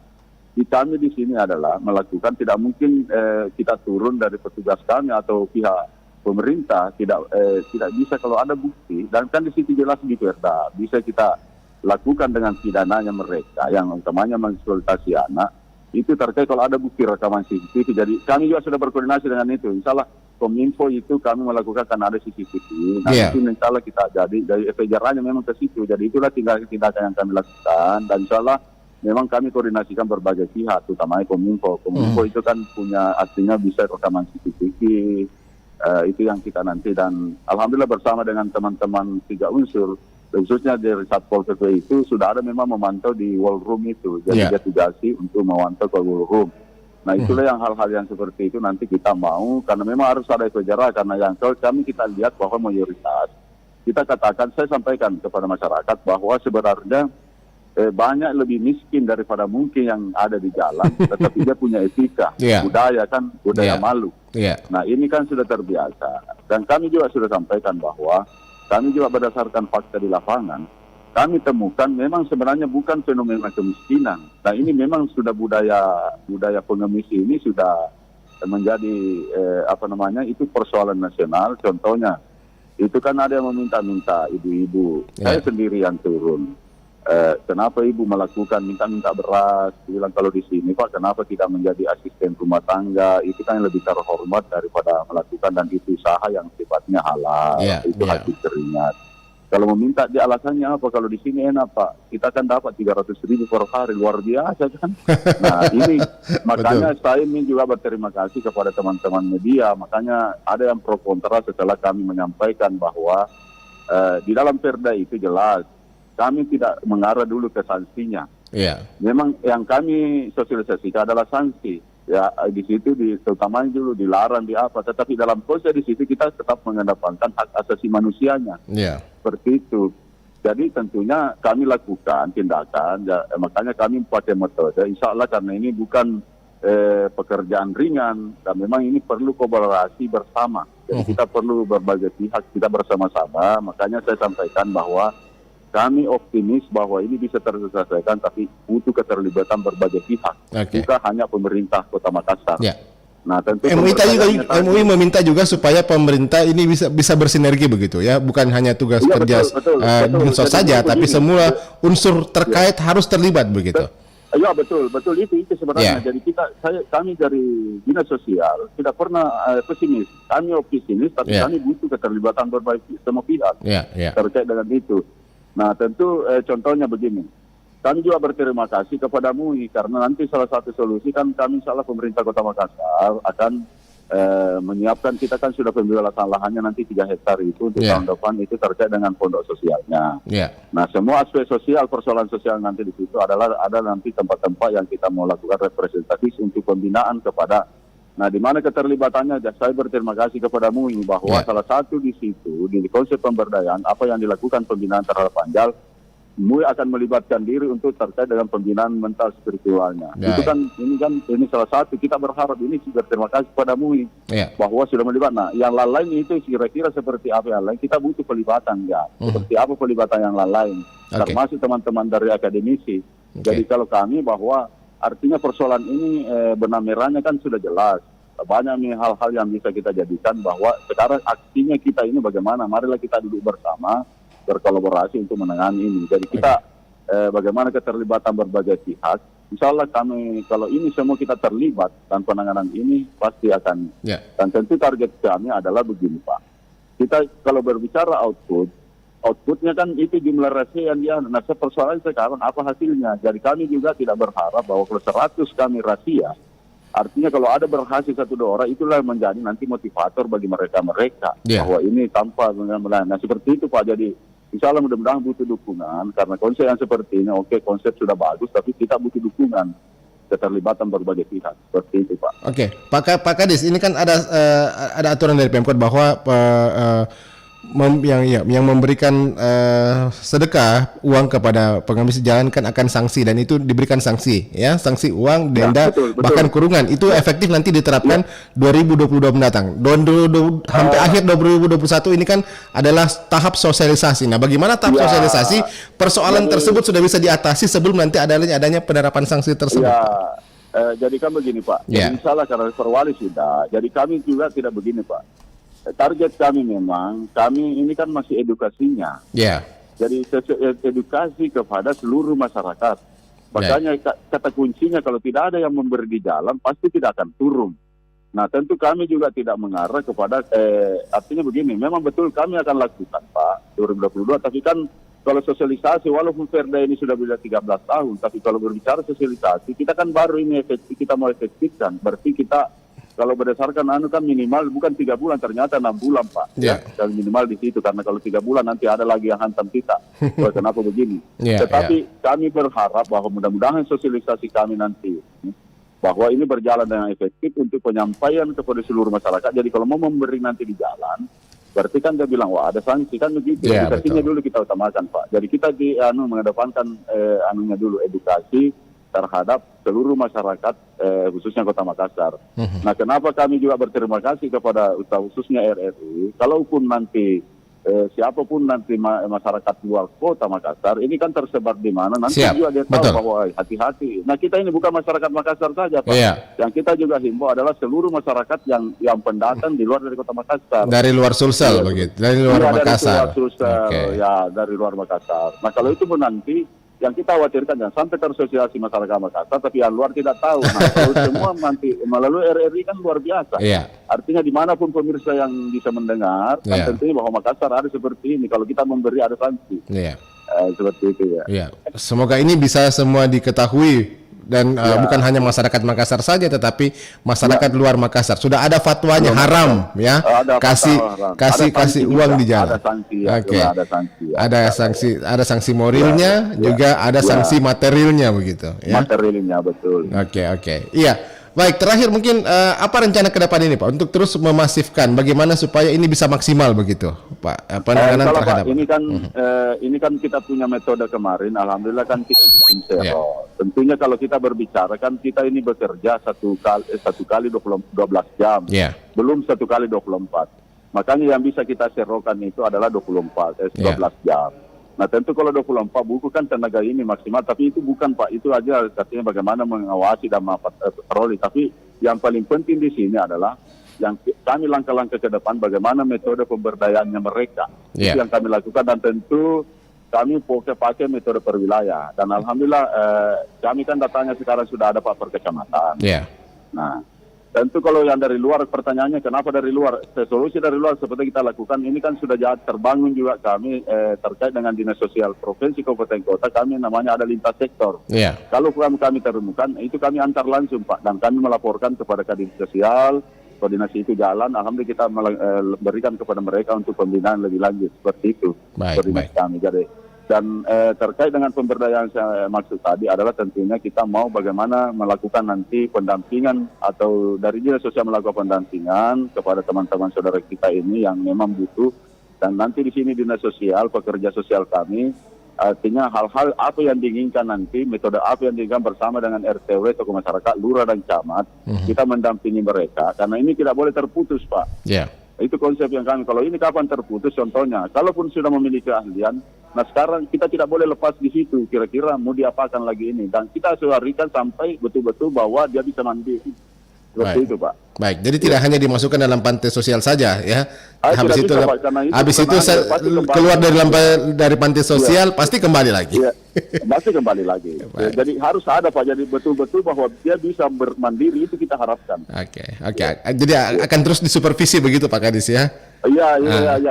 [SPEAKER 6] kami di sini adalah melakukan, tidak mungkin kita turun dari petugas kami atau pihak pemerintah tidak bisa kalau ada bukti, dan kan di situ jelas di perda bisa kita lakukan dengan pidananya mereka yang utamanya mengeksploitasi anak itu terkait kalau ada bukti rekaman CCTV. Jadi kami juga sudah berkoordinasi dengan itu. Insyaallah Kominfo itu kami melakukan karena ada CCTV. Nah, itu insya Allah kita jadi dari efek jerahnya memang ke situ. Jadi itulah tindakan yang kami lakukan. Dan insya Allah memang kami koordinasikan berbagai pihak, terutama Kominfo. Kominfo itu kan punya artinya bisa rekaman CCTV. Itu yang kita nanti, dan alhamdulillah bersama dengan teman-teman 3 unsur, khususnya dari Satpol PP itu sudah ada memang memantau di wall room itu. Jadi dia tugasi untuk memantau ke wall room. Nah itulah yang hal-hal yang seperti itu nanti kita mau, karena memang harus ada efek jerah, karena yang kami kita lihat bahwa mayoritas, kita katakan, saya sampaikan kepada masyarakat bahwa sebenarnya banyak lebih miskin daripada mungkin yang ada di jalan, tetapi dia punya etika, budaya kan, budaya malu. Nah ini kan sudah terbiasa, dan kami juga sudah sampaikan bahwa kami juga berdasarkan fakta di lapangan, kami temukan memang sebenarnya bukan fenomena kemiskinan. Nah ini memang sudah budaya pengemis ini sudah menjadi itu persoalan nasional. Contohnya itu kan ada yang meminta-minta ibu-ibu, saya sendiri yang turun. Kenapa ibu melakukan minta-minta beras? Bilang kalau di sini Pak, kenapa tidak menjadi asisten rumah tangga? Itu kan yang lebih terhormat daripada melakukan, dan itu usaha yang sifatnya halal, itu hasil keringat. Kalau meminta dia alasannya apa? Kalau di sini enak Pak, kita kan dapat 300.000 per hari, luar biasa kan? Nah ini makanya saya ini juga berterima kasih kepada teman-teman media. Makanya ada yang pro kontra setelah kami menyampaikan bahwa di dalam Perda itu jelas kami tidak mengarah dulu ke sanksinya. Memang yang kami sosialisasikan adalah sanksi. Ya di situ terutama dulu dilarang di apa, tetapi dalam proses di situ kita tetap mengedepankan hak asasi manusianya. Seperti itu. Jadi tentunya kami lakukan tindakan, makanya kami pakai metode. Insya Allah karena ini bukan pekerjaan ringan, dan memang ini perlu kolaborasi bersama. Jadi kita perlu berbagai pihak, kita bersama-sama. Makanya saya sampaikan bahwa kami optimis bahwa ini bisa terselesaikan, tapi butuh keterlibatan berbagai pihak, bukan hanya pemerintah Kota Makassar. Nah, tentu
[SPEAKER 3] MUI meminta juga supaya pemerintah ini bisa bersinergi begitu ya, bukan hanya tugas kerja Dinsos saja, tapi semua unsur terkait harus terlibat begitu.
[SPEAKER 6] Ya betul itu sebenarnya. Jadi kami dari Dinas Sosial tidak pernah pesimis, kami optimis, tapi kami butuh keterlibatan berbagai semua pihak terkait dengan itu. Nah tentu contohnya begini, kami juga berterima kasih kepada MUI karena nanti salah satu solusi kan kami salah pemerintah Kota Makassar akan menyiapkan, kita kan sudah pembebasan lahannya nanti 3 hektar itu untuk tahun depan, itu terkait dengan pondok sosialnya. Nah semua aspek sosial, persoalan sosial nanti di situ adalah ada nanti tempat-tempat yang kita mau lakukan representatif untuk pembinaan kepada. Nah, di mana keterlibatannya? Saya berterima kasih kepada MUI bahwa salah satu di situ di konsep pemberdayaan apa yang dilakukan pembinaan terhadap Panjal, MUI akan melibatkan diri untuk terkait dengan pembinaan mental spiritualnya. Itu kan ini salah satu, kita berharap ini berterima kasih kepada MUI bahwa sudah melibat. Nah, yang lain itu kira-kira seperti apa yang lain? Kita butuh pelibatan seperti apa pelibatan yang lain, termasuk teman-teman dari akademisi. Jadi kalau kami bahwa artinya persoalan ini benang merahnya kan sudah jelas. Banyak hal-hal yang bisa kita jadikan bahwa sekarang aksinya kita ini bagaimana. Marilah kita duduk bersama, berkolaborasi untuk menangani ini. Jadi kita bagaimana keterlibatan berbagai pihak. Insya Allah kami, kalau ini semua kita terlibat dan penanganan ini pasti akan. Dan tentu target kami adalah begini Pak. Kita kalau berbicara outputnya kan itu jumlah rahasia yang dia. Nah persoalan sekarang apa hasilnya? Jadi kami juga tidak berharap bahwa kalau 100 kami rahasia, artinya kalau ada berhasil 1-2 orang, itulah menjadi nanti motivator bagi mereka bahwa ini tanpa mengenai. Nah seperti itu Pak. Jadi insya Allah mudah-mudahan butuh dukungan, karena konsep yang seperti ini konsep sudah bagus, tapi kita butuh dukungan, keterlibatan berbagai pihak. Seperti itu Pak.
[SPEAKER 3] Pak Kadis, ini kan ada aturan dari Pemkot bahwa yang memberikan sedekah uang kepada pengemis jalan kan akan sanksi, dan itu diberikan sanksi sanksi uang, denda, bahkan kurungan. Itu efektif nanti diterapkan 2022 mendatang. Sampai akhir 2021 ini kan adalah tahap sosialisasi. Nah, bagaimana tahap sosialisasi persoalan tersebut sudah bisa diatasi sebelum nanti adanya penerapan sanksi tersebut?
[SPEAKER 6] Jadi kan begini Pak. Jadi salah karena perwali sudah. Jadi kami juga tidak begini Pak. Target kami memang, kami ini kan masih edukasinya. Jadi edukasi kepada seluruh masyarakat. Makanya kata kuncinya kalau tidak ada yang memberi di jalan, pasti tidak akan turun. Nah, tentu kami juga tidak mengarah kepada, artinya begini, memang betul kami akan lakukan Pak 2022, tapi kan kalau sosialisasi, walaupun Perda ini sudah beda 13 tahun, tapi kalau berbicara sosialisasi, kita kan baru ini kita mau efektifkan, berarti kita kalau berdasarkan kan minimal bukan 3 bulan, ternyata 6 bulan Pak.
[SPEAKER 3] Yeah.
[SPEAKER 6] Dan minimal di situ, karena kalau 3 bulan nanti ada lagi yang hantam kita. Kenapa begini?
[SPEAKER 3] Yeah,
[SPEAKER 6] Tetapi kami berharap bahwa mudah-mudahan sosialisasi kami nanti bahwa ini berjalan dengan efektif untuk penyampaian kepada seluruh masyarakat. Jadi kalau mau memberi nanti di jalan, berarti kan dia bilang, wah ada sanksi kan begitu.
[SPEAKER 3] Yeah,
[SPEAKER 6] Edukasinya dulu kita utamakan Pak. Jadi kita mengedepankan anunya dulu, edukasi terhadap seluruh masyarakat khususnya Kota Makassar. Nah, kenapa kami juga berterima kasih kepada khususnya RRI, kalaupun nanti siapapun nanti masyarakat luar Kota Makassar ini kan tersebar di mana nanti juga dia tahu bahwa hati-hati. Nah, kita ini bukan masyarakat Makassar saja Pak. Yang kita juga himbau adalah seluruh masyarakat yang pendatang di luar dari Kota Makassar.
[SPEAKER 3] Dari luar Sulsel begitu. Dari luar Makassar.
[SPEAKER 6] Dari luar Sulsel, ya dari luar Makassar. Nah, kalau itu pun nanti yang kita khawatirkan jangan sampai tersosialisasi masyarakat Makassar, tapi yang luar tidak tahu. Nah, kalau semua nanti melalui RRI kan luar biasa. Artinya dimanapun pemirsa yang bisa mendengar, kan tentunya bahwa Makassar ada seperti ini. Kalau kita memberi ada sanksi. Seperti itu ya.
[SPEAKER 3] Semoga ini bisa semua diketahui. Dan bukan hanya masyarakat Makassar saja, tetapi masyarakat luar Makassar. Sudah ada fatwanya haram, ya. Kasih uang di jalan. Ada sanksi, ada sanksi moralnya, juga ada sanksi materialnya begitu. Ya?
[SPEAKER 6] Materialnya betul.
[SPEAKER 3] Oke. Iya. Baik, terakhir mungkin apa rencana ke depan ini Pak untuk terus memasifkan bagaimana supaya ini bisa maksimal begitu Pak penanganan terhadap
[SPEAKER 6] ini kan kita punya metode kemarin, alhamdulillah kan kita bikin zero. Tentunya kalau kita berbicara kan kita ini bekerja satu kali 12 jam, belum 1 kali 24. Makanya yang bisa kita serokan itu adalah 12 jam. Nah, tentu kalau 24 buku kan tenaga ini maksimal, tapi itu bukan Pak, itu aja katanya bagaimana mengawasi dan patroli. Tapi yang paling penting di sini adalah yang kami langkah-langkah ke depan bagaimana metode pemberdayaannya mereka. Itu yang kami lakukan, dan tentu kami pakai metode per wilayah. Dan alhamdulillah kami kan datanya sekarang sudah ada Pak per kecamatan. Nah, tentu kalau yang dari luar, pertanyaannya kenapa dari luar? Solusi dari luar seperti kita lakukan ini kan sudah terbangun juga kami terkait dengan Dinas Sosial Provinsi Kabupaten Kota, kami namanya ada lintas sektor. Kalau kami temukan itu kami antar langsung Pak, dan kami melaporkan kepada Kadin Sosial, koordinasi itu jalan, alhamdulillah kita berikan kepada mereka untuk pembinaan lebih lanjut, seperti itu koordinasi kami. Dan terkait dengan pemberdayaan saya maksud tadi adalah tentunya kita mau bagaimana melakukan nanti pendampingan atau dari Dinas Sosial melakukan pendampingan kepada teman-teman saudara kita ini yang memang butuh, dan nanti di sini Dinas Sosial, pekerja sosial kami, artinya hal-hal apa yang diinginkan nanti, metode apa yang diinginkan bersama dengan RTW, tokoh masyarakat, lurah dan camat, kita mendampingi mereka karena ini tidak boleh terputus Pak. Itu konsep yang kami, kalau ini kapan terputus contohnya, kalaupun sudah memiliki keahlian, nah sekarang kita tidak boleh lepas di situ, kira-kira mau diapakan lagi ini, dan kita suarikan sampai betul-betul bahwa dia bisa mandiri. Seperti itu Pak.
[SPEAKER 3] Baik, jadi tidak hanya dimasukkan dalam pantai sosial saja ya. Habis itu keluar dari pantai sosial pasti kembali lagi.
[SPEAKER 6] Pasti kembali lagi. Jadi harus ada Pak, jadi betul-betul bahwa dia bisa bermandiri, itu kita harapkan.
[SPEAKER 3] Oke. Jadi akan terus disupervisi begitu Pak Kadis ya.
[SPEAKER 6] Iya,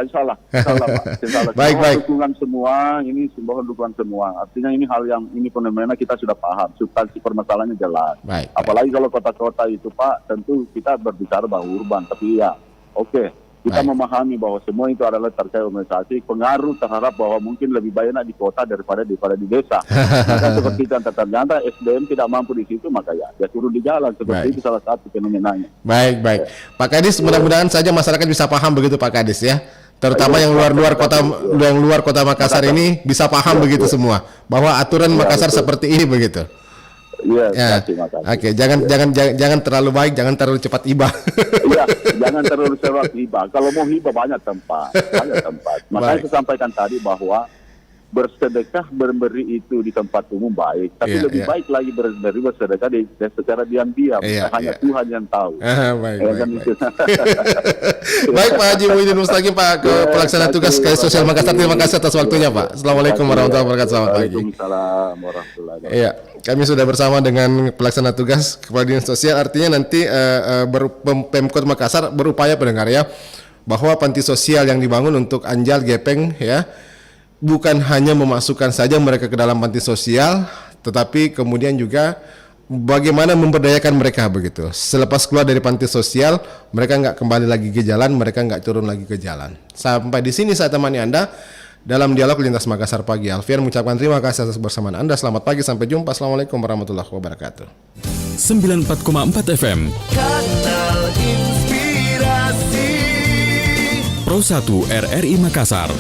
[SPEAKER 6] insyaallah Pak. Baik. Dukungan semua, ini mohon dukungan semua. Artinya ini hal yang ini fenomena kita sudah paham, substansi permasalahannya jelas. Apalagi kalau kota-kota itu Pak, tentu kita berbicara bahwa urban, tapi kita memahami bahwa semua itu adalah terkait organisasi, pengaruh terhadap bahwa mungkin lebih banyak di kota daripada di desa. Maka seperti itu, ternyata SDM tidak mampu di situ, maka dia turun di jalan. Seperti itu salah satu fenomenanya.
[SPEAKER 3] Baik. Pak Kadis, mudah-mudahan saja masyarakat bisa paham begitu Pak Kadis ya. Terutama yang luar kota Makassar ini bisa paham begitu semua bahwa aturan Makassar seperti ini begitu. Oke, jangan terlalu baik, jangan terlalu cepat hibah.
[SPEAKER 6] Jangan terlalu cepat hibah. Kalau mau hibah banyak tempat. Makanya saya sampaikan tadi bahwa bersedekah memberi itu di tempat umum baik, tapi
[SPEAKER 3] Iya,
[SPEAKER 6] lebih
[SPEAKER 3] iya.
[SPEAKER 6] baik lagi bersedekah secara diam-diam.
[SPEAKER 3] Iya,
[SPEAKER 6] Hanya
[SPEAKER 3] iya.
[SPEAKER 6] Tuhan yang tahu.
[SPEAKER 3] Baik,
[SPEAKER 6] Ya
[SPEAKER 3] baik,
[SPEAKER 6] kan
[SPEAKER 3] baik.
[SPEAKER 6] itu.
[SPEAKER 3] Baik Pak Haji Muhyiddin Mustaqim, Pak Pelaksana Tugas Kai Sosial Makassar, terima kasih atas waktunya Pak. Assalamualaikum warahmatullahi wabarakatuh. Selamat pagi.
[SPEAKER 6] Waalaikumsalam warahmatullahi wabarakatuh.
[SPEAKER 3] Iya, kami sudah bersama dengan Pelaksana Tugas Kepala Dinas Sosial. Artinya nanti Pemkot Makassar berupaya pendengar ya, bahwa panti sosial yang dibangun untuk Anjal Gepeng ya, bukan hanya memasukkan saja mereka ke dalam panti sosial, tetapi kemudian juga bagaimana memberdayakan mereka begitu. Selepas keluar dari panti sosial, mereka nggak kembali lagi ke jalan, mereka nggak turun lagi ke jalan. Sampai di sini saya temani Anda dalam dialog Lintas Makassar pagi. Alfian mengucapkan terima kasih atas kebersamaan Anda. Selamat pagi, sampai jumpa. Assalamualaikum warahmatullahi wabarakatuh.
[SPEAKER 1] 94,4 FM
[SPEAKER 2] Kanal Inspirasi
[SPEAKER 1] Pro 1 RRI Makassar.